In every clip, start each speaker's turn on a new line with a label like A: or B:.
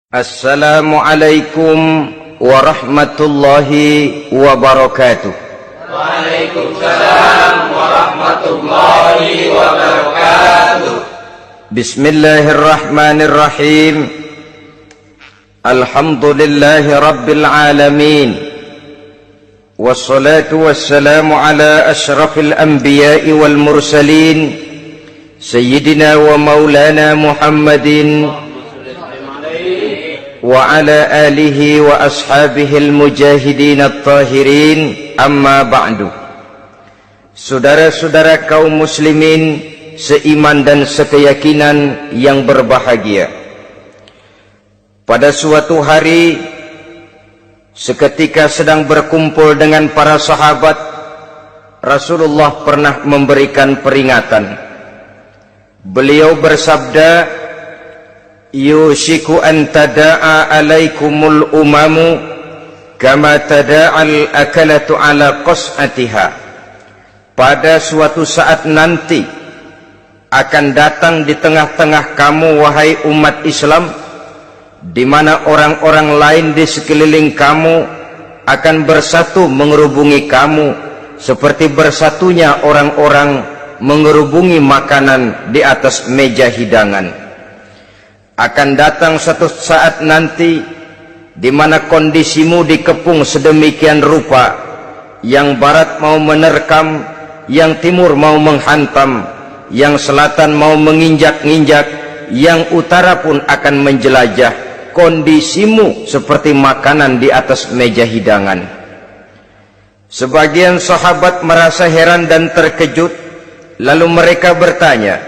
A: Assalamualaikum warahmatullahi wabarakatuh.
B: Waalaikumsalam warahmatullahi wabarakatuh.
A: Bismillahirrahmanirrahim. Alhamdulillahi rabbil alamin. Wassalatu wassalamu ala ashrafil anbiya'i wal mursalin, Sayyidina wa maulana Muhammadin wa ala alihi wa ashabihil mujahidin at-tahirin, amma ba'du. Saudara-saudara kaum muslimin seiman dan sekeyakinan yang berbahagia, pada suatu hari seketika sedang berkumpul dengan para sahabat, Rasulullah pernah memberikan peringatan. Beliau bersabda, yushiku an tada'a alaikumul umamu kama tada'al akalatu ala qas'atiha. Pada suatu saat nanti akan datang di tengah-tengah kamu, wahai umat Islam, di mana orang-orang lain di sekeliling kamu akan bersatu mengerubungi kamu seperti bersatunya orang-orang mengerubungi makanan di atas meja hidangan. Akan datang suatu saat nanti di mana kondisimu dikepung sedemikian rupa, yang barat mau menerkam, yang timur mau menghantam, yang selatan mau menginjak-injak, yang utara pun akan menjelajah. Kondisimu seperti makanan di atas meja hidangan. Sebagian sahabat merasa heran dan terkejut, lalu mereka bertanya,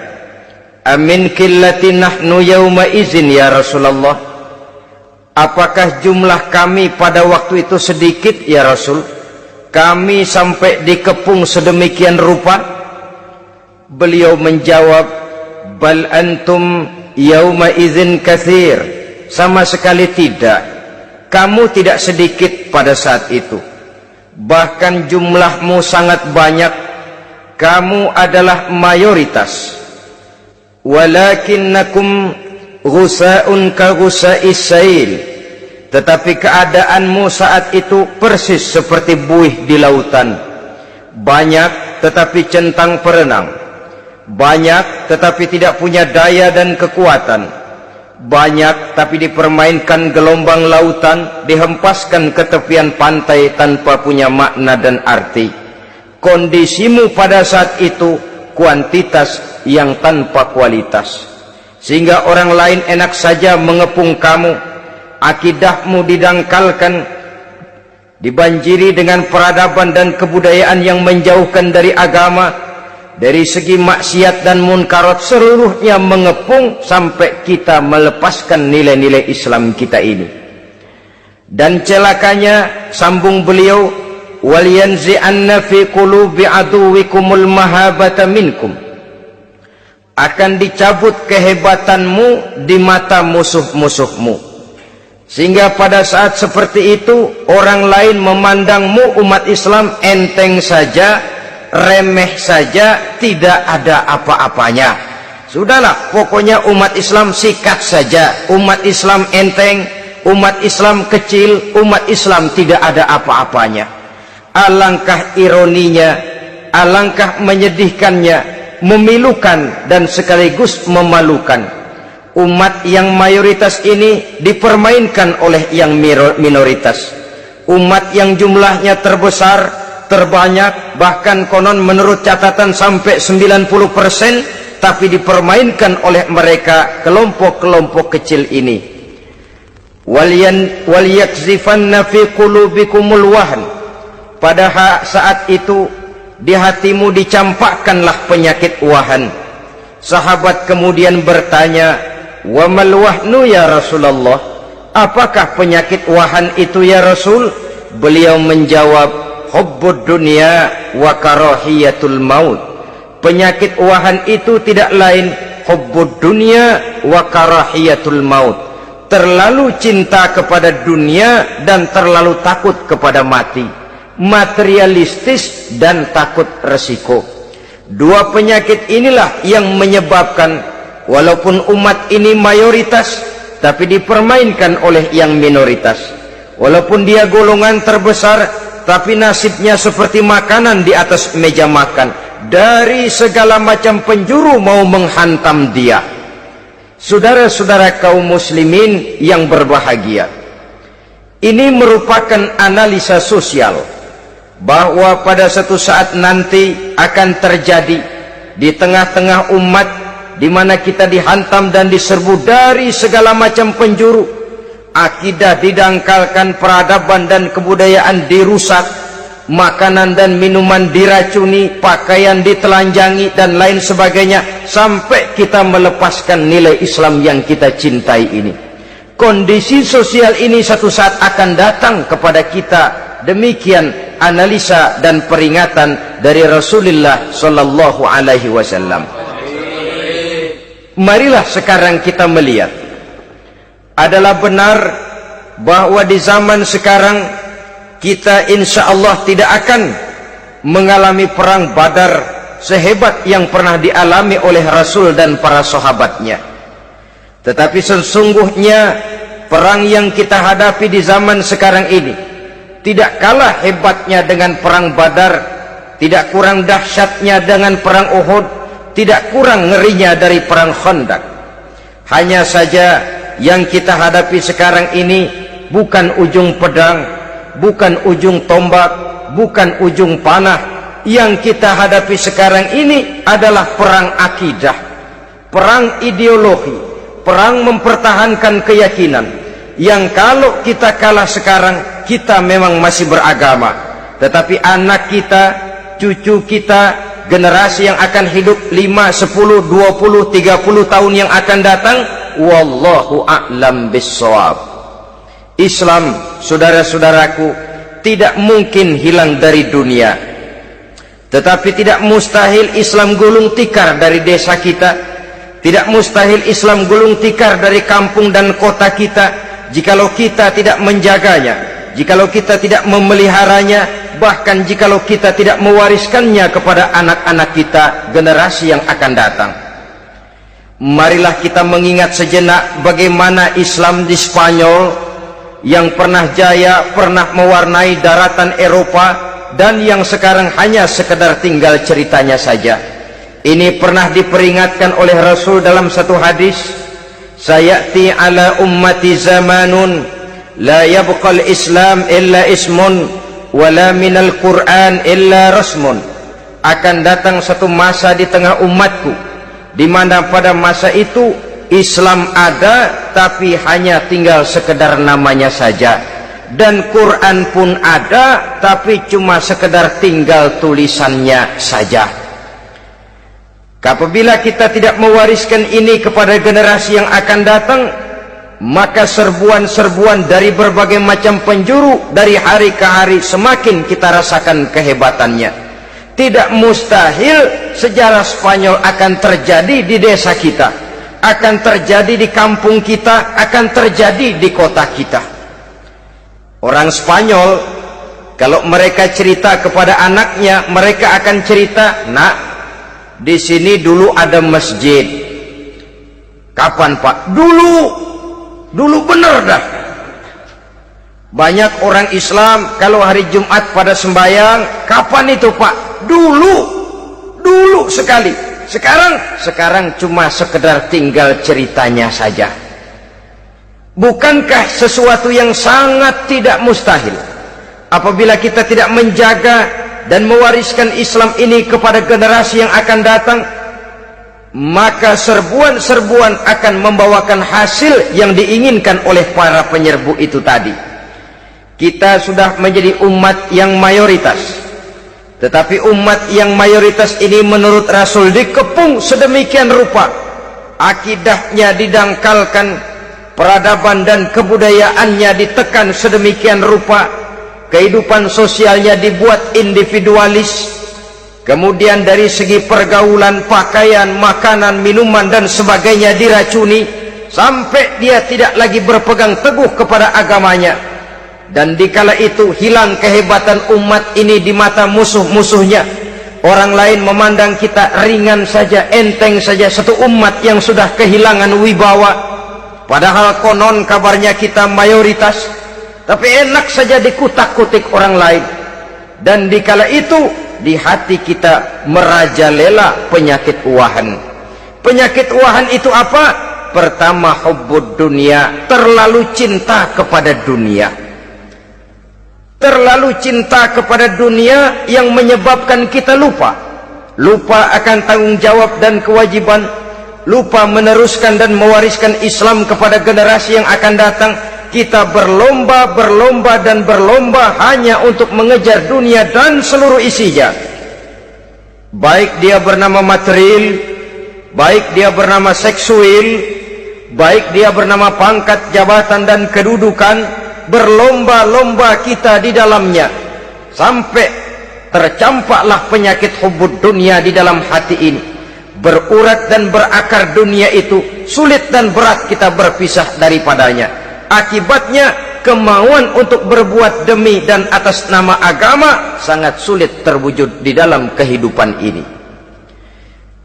A: amin qillati nahnu yawma izin ya Rasulullah? Apakah jumlah kami pada waktu itu sedikit ya Rasul? Kami sampai dikepung sedemikian rupa? Beliau menjawab, bal antum yawma izin katsir. Sama sekali tidak. Kamu tidak sedikit pada saat itu. Bahkan jumlahmu sangat banyak. Kamu adalah mayoritas. Walakinnakum ghusa'un ka ghusa'is sail. Tetapi keadaanmu saat itu persis seperti buih di lautan. Banyak tetapi centang perenang. Banyak tetapi tidak punya daya dan kekuatan. Banyak tapi dipermainkan gelombang lautan, dihempaskan ke tepian pantai tanpa punya makna dan arti. Kondisimu pada saat itu kuantitas yang tanpa kualitas, sehingga orang lain enak saja mengepung kamu. Akidahmu didangkalkan, dibanjiri dengan peradaban dan kebudayaan yang menjauhkan dari agama. Dari segi maksiat dan munkarat seluruhnya mengepung sampai kita melepaskan nilai-nilai Islam kita ini. Dan celakanya, sambung beliau, wal yanzi'anna fi qulubi aduwikumul mahabata minkum. Akan dicabut kehebatanmu di mata musuh-musuhmu, sehingga pada saat seperti itu orang lain memandangmu umat Islam enteng saja, remeh saja, tidak ada apa-apanya. Sudahlah, pokoknya umat Islam sikat saja. Umat Islam enteng, umat Islam kecil, umat Islam tidak ada apa-apanya. Alangkah ironinya, alangkah menyedihkannya, memilukan dan sekaligus memalukan. Umat yang mayoritas ini dipermainkan oleh yang minoritas. Umat yang jumlahnya terbesar, terbanyak, bahkan konon menurut catatan sampai 90%, tapi dipermainkan oleh mereka kelompok-kelompok kecil ini. Wal yakzifanna fi qulubikumul wahn. Pada saat itu di hatimu dicampakkanlah penyakit wahan. Sahabat kemudian bertanya, wa mal wahnu ya Rasulullah? Apakah penyakit wahan itu ya Rasul? Beliau menjawab, hubbud dunya wa karahiyatul maut. Penyakit wahan itu tidak lain hubbud dunya wa karahiyatul maut. Terlalu cinta kepada dunia dan terlalu takut kepada mati. Materialistis dan takut resiko. Dua penyakit inilah yang menyebabkan walaupun umat ini mayoritas, tapi dipermainkan oleh yang minoritas. Walaupun dia golongan terbesar, tapi nasibnya seperti makanan di atas meja makan. Dari segala macam penjuru mau menghantam dia. Saudara-saudara kaum muslimin yang berbahagia, ini merupakan analisa sosial bahwa pada suatu saat nanti akan terjadi di tengah-tengah umat di mana kita dihantam dan diserbu dari segala macam penjuru. Akidah didangkalkan, peradaban dan kebudayaan dirusak, makanan dan minuman diracuni, pakaian ditelanjangi dan lain sebagainya, sampai kita melepaskan nilai Islam yang kita cintai ini. Kondisi sosial ini satu saat akan datang kepada kita. Demikian analisa dan peringatan dari Rasulullah sallallahu alaihi wasallam. Marilah sekarang kita melihat, adalah benar bahwa di zaman sekarang kita insya Allah tidak akan mengalami perang Badar sehebat yang pernah dialami oleh Rasul dan para sahabatnya. Tetapi sesungguhnya perang yang kita hadapi di zaman sekarang ini tidak kalah hebatnya dengan perang Badar, tidak kurang dahsyatnya dengan perang Uhud, tidak kurang ngerinya dari perang Khandaq. Hanya saja yang kita hadapi sekarang ini bukan ujung pedang, bukan ujung tombak, bukan ujung panah. Yang kita hadapi sekarang ini adalah perang akidah, perang ideologi, perang mempertahankan keyakinan. Yang kalau kita kalah sekarang, kita memang masih beragama, tetapi anak kita, cucu kita, generasi yang akan hidup 5, 10, 20, 30 tahun yang akan datang, wallahu a'lam bissawab. Islam, saudara-saudaraku, tidak mungkin hilang dari dunia, tetapi tidak mustahil Islam gulung tikar dari desa kita, tidak mustahil Islam gulung tikar dari kampung dan kota kita, jikalau kita tidak menjaganya, jikalau kita tidak memeliharanya, bahkan jikalau kita tidak mewariskannya kepada anak-anak kita, generasi yang akan datang. Marilah kita mengingat sejenak bagaimana Islam di Spanyol yang pernah jaya, pernah mewarnai daratan Eropa, dan yang sekarang hanya sekedar tinggal ceritanya saja. Ini pernah diperingatkan oleh Rasul dalam satu hadis, sayati ala ummati zamanun la yabqal Islam illa ismun wala minal Quran illa rasmun. Akan datang satu masa di tengah umatku di mana pada masa itu Islam ada tapi hanya tinggal sekedar namanya saja, dan Quran pun ada tapi cuma sekedar tinggal tulisannya saja. Apabila kita tidak mewariskan ini kepada generasi yang akan datang, maka serbuan-serbuan dari berbagai macam penjuru dari hari ke hari semakin kita rasakan kehebatannya. Tidak mustahil sejarah Spanyol akan terjadi di desa kita, akan terjadi di kampung kita, akan terjadi di kota kita. Orang Spanyol kalau mereka cerita kepada anaknya, mereka akan cerita, "Nak, di sini dulu ada masjid." "Kapan, Pak?" Dulu bener dah. Banyak orang Islam kalau hari Jumat pada sembahyang, "Kapan itu, Pak?" Dulu sekali. Sekarang cuma sekedar tinggal ceritanya saja. Bukankah sesuatu yang sangat tidak mustahil apabila kita tidak menjaga dan mewariskan Islam ini kepada generasi yang akan datang, maka serbuan-serbuan akan membawakan hasil yang diinginkan oleh para penyerbu itu tadi. Kita sudah menjadi umat yang mayoritas, tetapi umat yang mayoritas ini menurut Rasul dikepung sedemikian rupa, akidahnya didangkalkan, peradaban dan kebudayaannya ditekan sedemikian rupa, kehidupan sosialnya dibuat individualis, kemudian dari segi pergaulan, pakaian, makanan, minuman dan sebagainya diracuni, sampai dia tidak lagi berpegang teguh kepada agamanya. Dan dikala itu hilang kehebatan umat ini di mata musuh-musuhnya. Orang lain memandang kita ringan saja, enteng saja, satu umat yang sudah kehilangan wibawa. Padahal konon kabarnya kita mayoritas, tapi enak saja dikutak-kutik orang lain. Dan dikala itu di hati kita merajalela penyakit uahan. Penyakit uahan itu apa? Pertama, hubbud dunia, terlalu cinta kepada dunia. Terlalu cinta kepada dunia yang menyebabkan kita lupa akan tanggung jawab dan kewajiban, lupa meneruskan dan mewariskan Islam kepada generasi yang akan datang. Kita berlomba hanya untuk mengejar dunia dan seluruh isinya, baik dia bernama material, baik dia bernama seksual, baik dia bernama pangkat, jabatan dan kedudukan. Berlomba-lomba kita di dalamnya sampai tercampaklah penyakit hubbud dunia di dalam hati ini. Berurat dan berakar dunia itu, sulit dan berat kita berpisah daripadanya. Akibatnya kemauan untuk berbuat demi dan atas nama agama sangat sulit terwujud di dalam kehidupan ini.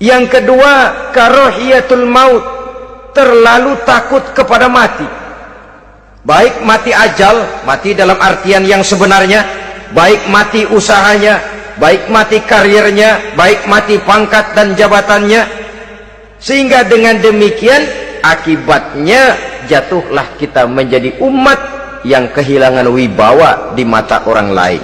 A: Yang kedua, karahiyatul maut, terlalu takut kepada mati. Baik mati ajal, mati dalam artian yang sebenarnya, baik mati usahanya, baik mati karirnya, baik mati pangkat dan jabatannya. Sehingga dengan demikian akibatnya jatuhlah kita menjadi umat yang kehilangan wibawa di mata orang lain.